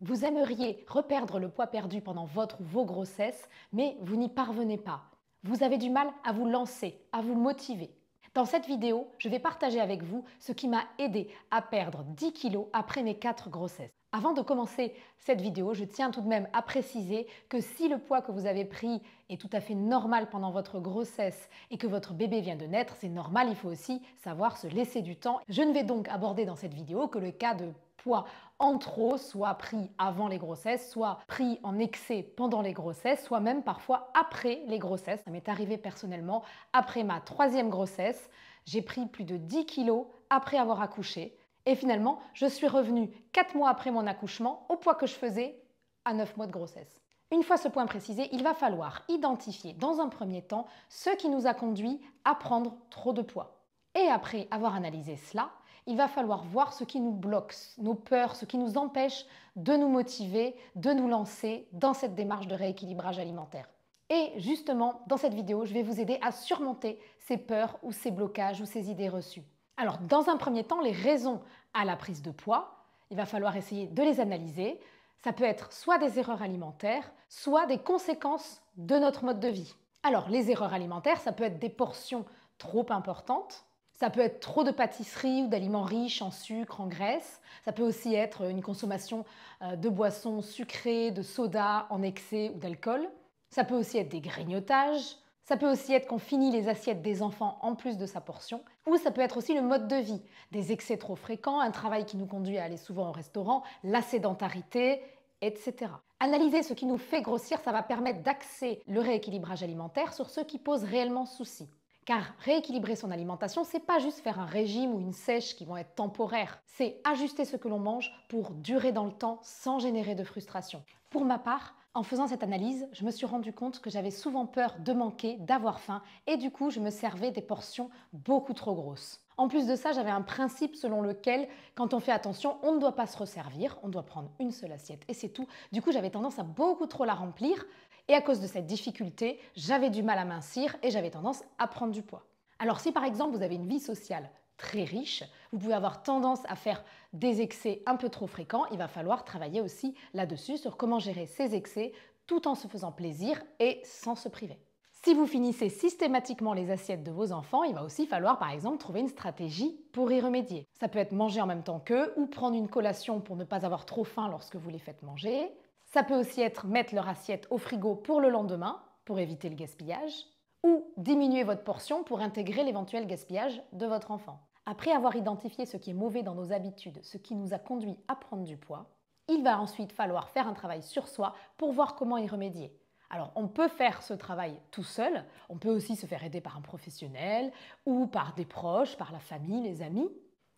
Vous aimeriez reperdre le poids perdu pendant votre ou vos grossesses, mais vous n'y parvenez pas. Vous avez du mal à vous lancer, à vous motiver. Dans cette vidéo, je vais partager avec vous ce qui m'a aidé à perdre 10 kilos après mes 4 grossesses. Avant de commencer cette vidéo, je tiens tout de même à préciser que si le poids que vous avez pris est tout à fait normal pendant votre grossesse et que votre bébé vient de naître, c'est normal, il faut aussi savoir se laisser du temps. Je ne vais donc aborder dans cette vidéo que le cas de poids en trop, soit pris avant les grossesses, soit pris en excès pendant les grossesses, soit même parfois après les grossesses. Ça m'est arrivé personnellement après ma 3e grossesse. J'ai pris plus de 10 kilos après avoir accouché. Et finalement, je suis revenue 4 mois après mon accouchement au poids que je faisais à 9 mois de grossesse. Une fois ce point précisé, il va falloir identifier dans un premier temps ce qui nous a conduit à prendre trop de poids. Et après avoir analysé cela, il va falloir voir ce qui nous bloque, nos peurs, ce qui nous empêche de nous motiver, de nous lancer dans cette démarche de rééquilibrage alimentaire. Et justement, dans cette vidéo, je vais vous aider à surmonter ces peurs ou ces blocages ou ces idées reçues. Alors, dans un premier temps, les raisons à la prise de poids, il va falloir essayer de les analyser. Ça peut être soit des erreurs alimentaires, soit des conséquences de notre mode de vie. Alors, les erreurs alimentaires, ça peut être des portions trop importantes. Ça peut être trop de pâtisseries ou d'aliments riches en sucre, en graisse. Ça peut aussi être une consommation de boissons sucrées, de soda en excès ou d'alcool. Ça peut aussi être des grignotages. Ça peut aussi être qu'on finit les assiettes des enfants en plus de sa portion. Ou ça peut être aussi le mode de vie, des excès trop fréquents, un travail qui nous conduit à aller souvent au restaurant, la sédentarité, etc. Analyser ce qui nous fait grossir, ça va permettre d'axer le rééquilibrage alimentaire sur ce qui pose réellement souci. Car rééquilibrer son alimentation, c'est pas juste faire un régime ou une sèche qui vont être temporaires. C'est ajuster ce que l'on mange pour durer dans le temps sans générer de frustration. Pour ma part, en faisant cette analyse, je me suis rendu compte que j'avais souvent peur de manquer, d'avoir faim et du coup, je me servais des portions beaucoup trop grosses. En plus de ça, j'avais un principe selon lequel, quand on fait attention, on ne doit pas se resservir, on doit prendre une seule assiette et c'est tout. Du coup, j'avais tendance à beaucoup trop la remplir et à cause de cette difficulté, j'avais du mal à mincir et j'avais tendance à prendre du poids. Alors si par exemple vous avez une vie sociale très riche, vous pouvez avoir tendance à faire des excès un peu trop fréquents, il va falloir travailler aussi là-dessus sur comment gérer ces excès tout en se faisant plaisir et sans se priver. Si vous finissez systématiquement les assiettes de vos enfants, il va aussi falloir par exemple trouver une stratégie pour y remédier. Ça peut être manger en même temps qu'eux ou prendre une collation pour ne pas avoir trop faim lorsque vous les faites manger. Ça peut aussi être mettre leur assiette au frigo pour le lendemain, pour éviter le gaspillage, ou diminuer votre portion pour intégrer l'éventuel gaspillage de votre enfant. Après avoir identifié ce qui est mauvais dans nos habitudes, ce qui nous a conduit à prendre du poids, il va ensuite falloir faire un travail sur soi pour voir comment y remédier. Alors, on peut faire ce travail tout seul, on peut aussi se faire aider par un professionnel ou par des proches, par la famille, les amis.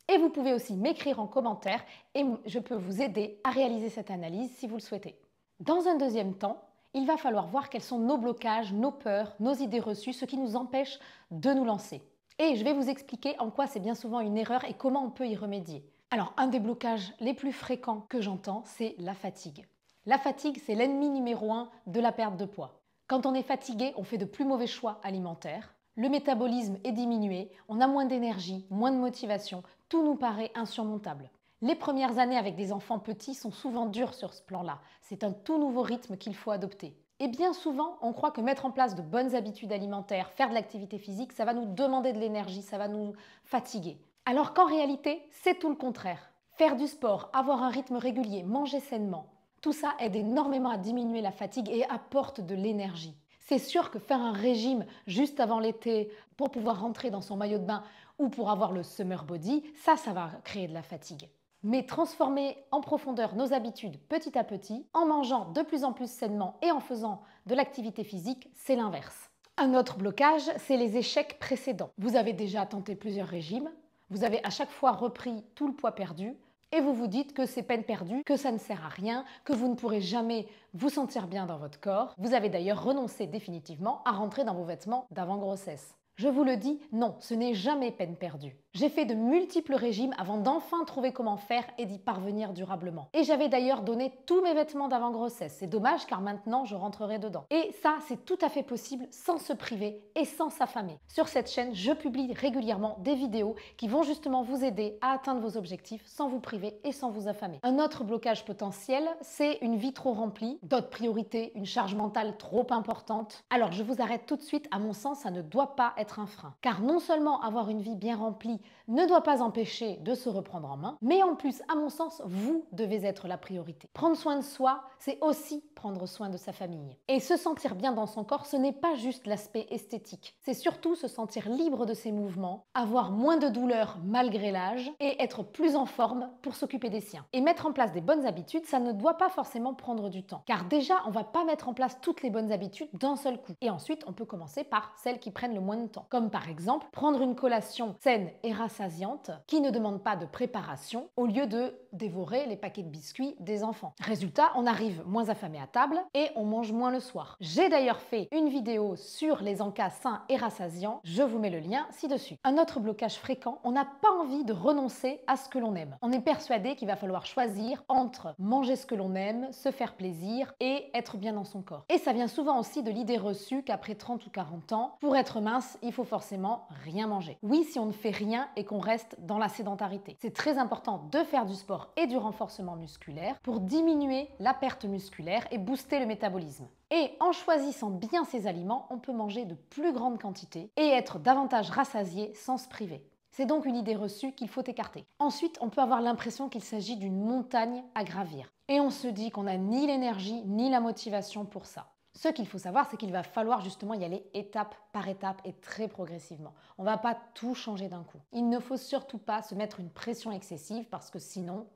Et vous pouvez aussi m'écrire en commentaire et je peux vous aider à réaliser cette analyse si vous le souhaitez. Dans un deuxième temps, il va falloir voir quels sont nos blocages, nos peurs, nos idées reçues, ce qui nous empêche de nous lancer. Et je vais vous expliquer en quoi c'est bien souvent une erreur et comment on peut y remédier. Alors, un des blocages les plus fréquents que j'entends, c'est la fatigue. La fatigue, c'est l'ennemi numéro 1 de la perte de poids. Quand on est fatigué, on fait de plus mauvais choix alimentaires. Le métabolisme est diminué, on a moins d'énergie, moins de motivation, tout nous paraît insurmontable. Les premières années avec des enfants petits sont souvent dures sur ce plan-là. C'est un tout nouveau rythme qu'il faut adopter. Et bien souvent, on croit que mettre en place de bonnes habitudes alimentaires, faire de l'activité physique, ça va nous demander de l'énergie, ça va nous fatiguer. Alors qu'en réalité, c'est tout le contraire. Faire du sport, avoir un rythme régulier, manger sainement, tout ça aide énormément à diminuer la fatigue et apporte de l'énergie. C'est sûr que faire un régime juste avant l'été pour pouvoir rentrer dans son maillot de bain ou pour avoir le summer body, ça va créer de la fatigue. Mais transformer en profondeur nos habitudes petit à petit, en mangeant de plus en plus sainement et en faisant de l'activité physique, c'est l'inverse. Un autre blocage, c'est les échecs précédents. Vous avez déjà tenté plusieurs régimes, vous avez à chaque fois repris tout le poids perdu et vous vous dites que c'est peine perdue, que ça ne sert à rien, que vous ne pourrez jamais vous sentir bien dans votre corps. Vous avez d'ailleurs renoncé définitivement à rentrer dans vos vêtements d'avant-grossesse. Je vous le dis, non, ce n'est jamais peine perdue. J'ai fait de multiples régimes avant d'enfin trouver comment faire et d'y parvenir durablement. Et j'avais d'ailleurs donné tous mes vêtements d'avant-grossesse. C'est dommage car maintenant je rentrerai dedans. Et ça, c'est tout à fait possible sans se priver et sans s'affamer. Sur cette chaîne, je publie régulièrement des vidéos qui vont justement vous aider à atteindre vos objectifs sans vous priver et sans vous affamer. Un autre blocage potentiel, c'est une vie trop remplie, d'autres priorités, une charge mentale trop importante. Alors je vous arrête tout de suite, à mon sens, ça ne doit pas être un frein. Car non seulement avoir une vie bien remplie ne doit pas empêcher de se reprendre en main, mais en plus, à mon sens, vous devez être la priorité. Prendre soin de soi, c'est aussi prendre soin de sa famille. Et se sentir bien dans son corps, ce n'est pas juste l'aspect esthétique. C'est surtout se sentir libre de ses mouvements, avoir moins de douleurs malgré l'âge et être plus en forme pour s'occuper des siens. Et mettre en place des bonnes habitudes, ça ne doit pas forcément prendre du temps. Car déjà, on ne va pas mettre en place toutes les bonnes habitudes d'un seul coup. Et ensuite, on peut commencer par celles qui prennent le moins de temps. Comme par exemple, prendre une collation saine et rassasiante qui ne demande pas de préparation au lieu de dévorer les paquets de biscuits des enfants. Résultat, on arrive moins affamé à table et on mange moins le soir. J'ai d'ailleurs fait une vidéo sur les encas sains et rassasiants, je vous mets le lien ci-dessus. Un autre blocage fréquent, on n'a pas envie de renoncer à ce que l'on aime. On est persuadé qu'il va falloir choisir entre manger ce que l'on aime, se faire plaisir et être bien dans son corps. Et ça vient souvent aussi de l'idée reçue qu'après 30 ou 40 ans, pour être mince, il faut forcément rien manger. Oui, si on ne fait rien et qu'on reste dans la sédentarité. C'est très important de faire du sport et du renforcement musculaire pour diminuer la perte musculaire et booster le métabolisme. Et en choisissant bien ces aliments, on peut manger de plus grandes quantités et être davantage rassasié sans se priver. C'est donc une idée reçue qu'il faut écarter. Ensuite, on peut avoir l'impression qu'il s'agit d'une montagne à gravir. Et on se dit qu'on n'a ni l'énergie ni la motivation pour ça. Ce qu'il faut savoir, c'est qu'il va falloir justement y aller étape par étape et très progressivement. On ne va pas tout changer d'un coup. Il ne faut surtout pas se mettre une pression excessive parce que sinon,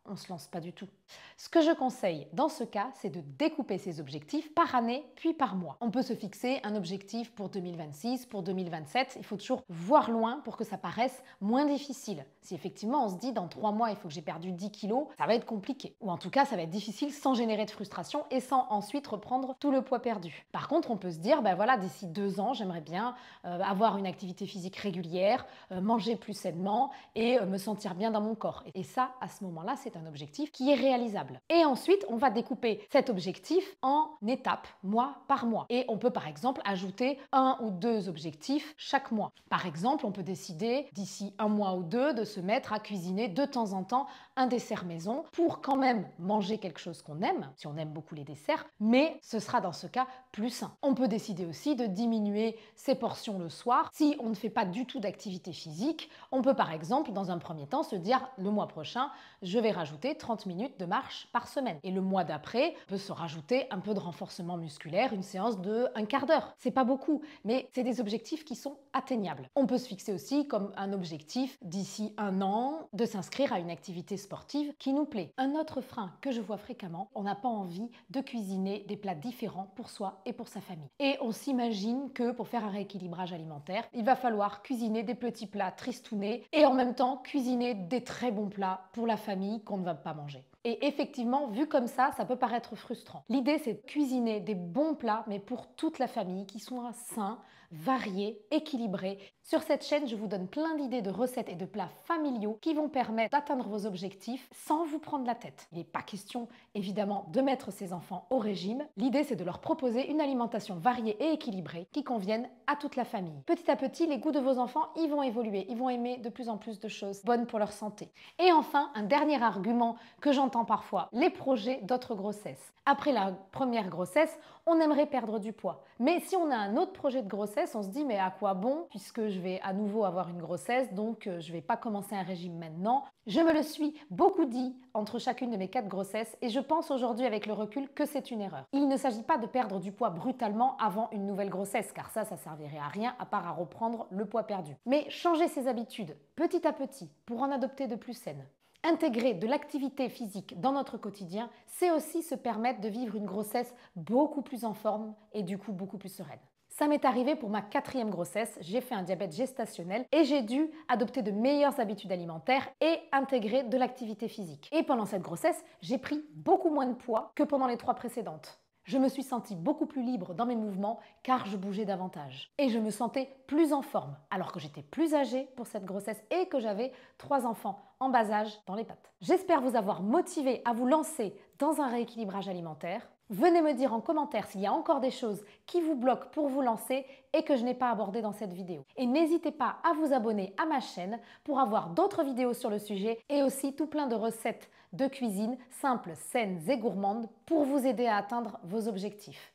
on ne se lance pas du tout. Ce que je conseille dans ce cas, c'est de découper ses objectifs par année puis par mois. On peut se fixer un objectif pour 2026, pour 2027. Il faut toujours voir loin pour que ça paraisse moins difficile. Si effectivement on se dit dans 3 mois il faut que j'ai perdu 10 kilos, ça va être compliqué. Ou en tout cas ça va être difficile sans générer de frustration et sans ensuite reprendre tout le poids perdu. Par contre on peut se dire, voilà, d'ici 2 ans j'aimerais bien avoir une activité physique régulière, manger plus sainement et me sentir bien dans mon corps. Et ça, à ce moment-là, c'est un objectif qui est réalisable. Et ensuite, on va découper cet objectif en étapes, mois par mois. Et on peut par exemple ajouter 1 ou 2 objectifs chaque mois. Par exemple, on peut décider d'ici 1 mois ou 2 de se mettre à cuisiner de temps en temps un dessert maison pour quand même manger quelque chose qu'on aime, si on aime beaucoup les desserts, mais ce sera dans ce cas plus sain. On peut décider aussi de diminuer ses portions le soir. Si on ne fait pas du tout d'activité physique, on peut par exemple dans un premier temps se dire le mois prochain, je vais rajouter 30 minutes de marche par semaine. Et le mois d'après, on peut se rajouter un peu de renforcement musculaire, une séance de 1/4 d'heure. C'est pas beaucoup, mais c'est des objectifs qui sont atteignables. On peut se fixer aussi comme un objectif d'ici 1 an de s'inscrire à une activité sportive qui nous plaît. Un autre frein que je vois fréquemment, on n'a pas envie de cuisiner des plats différents pour soi et pour sa famille. Et on s'imagine que pour faire un rééquilibrage alimentaire, il va falloir cuisiner des petits plats tristounés et en même temps cuisiner des très bons plats pour la famille qu'on ne va pas manger. Et effectivement, vu comme ça peut paraître frustrant. L'idée, c'est de cuisiner des bons plats, mais pour toute la famille, qui soient sains, variés, équilibrés. Sur cette chaîne, je vous donne plein d'idées de recettes et de plats familiaux qui vont permettre d'atteindre vos objectifs sans vous prendre la tête. Il n'est pas question, évidemment, de mettre ses enfants au régime. L'idée, c'est de leur proposer une alimentation variée et équilibrée qui convienne à toute la famille. Petit à petit, les goûts de vos enfants, ils vont évoluer. Ils vont aimer de plus en plus de choses bonnes pour leur santé. Et enfin, un dernier argument que j'entends parfois, les projets d'autres grossesses. Après la première grossesse, on aimerait perdre du poids. Mais si on a un autre projet de grossesse, on se dit mais à quoi bon puisque je vais à nouveau avoir une grossesse, donc je ne vais pas commencer un régime maintenant. Je me le suis beaucoup dit entre chacune de mes 4 grossesses et je pense aujourd'hui avec le recul que c'est une erreur. Il ne s'agit pas de perdre du poids brutalement avant une nouvelle grossesse car ça servirait à rien à part à reprendre le poids perdu. Mais changer ses habitudes petit à petit pour en adopter de plus saines. Intégrer de l'activité physique dans notre quotidien, c'est aussi se permettre de vivre une grossesse beaucoup plus en forme et du coup beaucoup plus sereine. Ça m'est arrivé pour ma 4e grossesse, j'ai fait un diabète gestationnel et j'ai dû adopter de meilleures habitudes alimentaires et intégrer de l'activité physique. Et pendant cette grossesse, j'ai pris beaucoup moins de poids que pendant les 3 précédentes. Je me suis sentie beaucoup plus libre dans mes mouvements car je bougeais davantage. Et je me sentais plus en forme alors que j'étais plus âgée pour cette grossesse et que j'avais 3 enfants en bas âge dans les pattes. J'espère vous avoir motivé à vous lancer dans un rééquilibrage alimentaire. Venez me dire en commentaire s'il y a encore des choses qui vous bloquent pour vous lancer et que je n'ai pas abordées dans cette vidéo. Et n'hésitez pas à vous abonner à ma chaîne pour avoir d'autres vidéos sur le sujet et aussi tout plein de recettes de cuisine simples, saines et gourmandes pour vous aider à atteindre vos objectifs.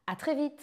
À très vite!